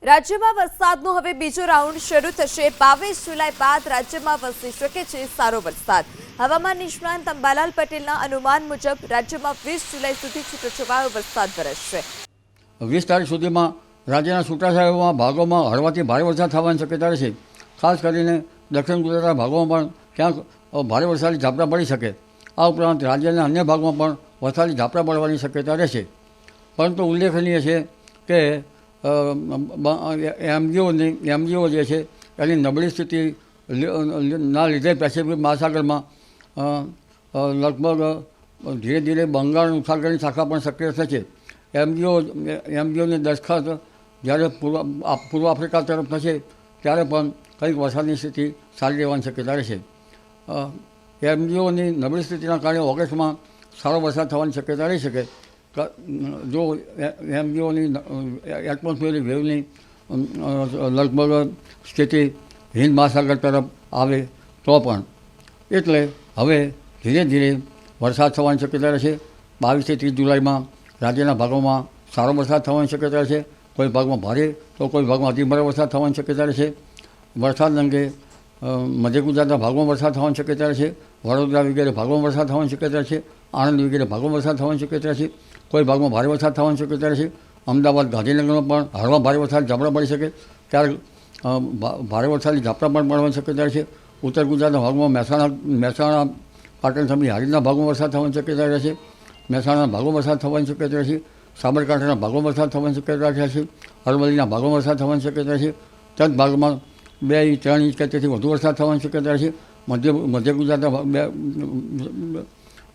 રાજ્યમાં વરસાદનો હવે બીજો રાઉન્ડ શરૂ થશે। 22 જુલાઈ બાદ રાજ્યમાં વરસી શકે છે સારો વરસાદ। હવામાન નિષ્ણાંત અંબાલાલ પટેલના અનુમાન મુજબ રાજ્યમાં 20 જુલાઈ સુધી છૂટોછવાયો વરસાદ વરસશે। 20 તારીખ સુધીમાં રાજ્યના છૂટાછવાયા ભાગોમાં હળવાથી ભારે વરસાદ થવાની શક્યતા રહેશે। ખાસ કરીને દક્ષિણ ગુજરાતના ભાગોમાં પણ ક્યાંક ભારે વરસાદી ઝાપટા પડી શકે। આ ઉપરાંત રાજ્યના અન્ય ભાગમાં પણ વરસાદી ઝાપટા પડવાની શક્યતા રહેશે। પરંતુ ઉલ્લેખનીય છે કે એમજીઓ જે છે એની નબળી સ્થિતિના લીધે પેસિફિક મહાસાગરમાં લગભગ ધીરે ધીરે બંગાળ ઉપસાગરની શાખા પણ સક્રિય થશે। એમજીઓની દરખાસ્ત જ્યારે પૂર્વ આફ્રિકા તરફ થશે ત્યારે પણ કંઈક વરસાદની સ્થિતિ સારી રહેવાની શક્યતા રહેશે। એમજીઓની નબળી સ્થિતિના કારણે ઓગસ્ટમાં સારો વરસાદ થવાની શક્યતા રહી શકે। જો એમજીઓની એટમોસ્ફિયરિક વેવની લગભગ સ્થિતિ હિન્દ મહાસાગર તરફ આવે તો પણ એટલે હવે ધીરે ધીરે વરસાદ થવાની શક્યતા રહેશે। 22 થી 30 જુલાઈમાં રાજ્યના ભાગોમાં સારો વરસાદ થવાની શક્યતા રહેશે। કોઈ ભાગમાં ભારે તો કોઈ ભાગમાં અતિભારે વરસાદ થવાની શક્યતા રહેશે। વરસાદ અંગે મધ્ય ગુજરાતના ભાગોમાં વરસાદ થવાની શક્યતા રહેશે। વડોદરા વગેરે ભાગોમાં વરસાદ થવાની શક્યતા રહેશે। આણંદ વગેરે ભાગોમાં વરસાદ થવાની શક્યતા રહેશે। કોઈ ભાગમાં ભારે વરસાદ થવાની શક્યતા રહેશે। અમદાવાદ ગાંધીનગરમાં પણ હળવા ભારે વરસાદ ઝાપટા પડી શકે ત્યારે ભારે વરસાદી ઝાપટા પણ પડવાની શક્યતા રહેશે। ઉત્તર ગુજરાતના ભાગમાં મહેસાણા પાટણ સમી હારીના ભાગોમાં વરસાદ થવાની શક્યતા રહેશે। મહેસાણાના ભાગોમાં વરસાદ થવાની શક્યતા રહેશે। સાબરકાંઠાના ભાગોમાં વરસાદ થવાની શક્યતા રહેશે। અરવલ્લીના ભાગોમાં વરસાદ થવાની શક્યતા રહેશે। તદ ભાગમાં 2 ઇંચ 3 ઇંચ કે તેથી વધુ વરસાદ થવાની શક્યતા રહેશે।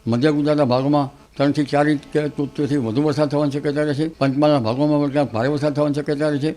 મધ્ય ગુજરાતના ભાગોમાં 3 થી 4 ઇંચ કે તેથી વધુ વરસાદ થવાની શક્યતા રહેશે। પંચમહાલના ભાગોમાં ભારે વરસાદ થવાની શક્યતા રહેશે।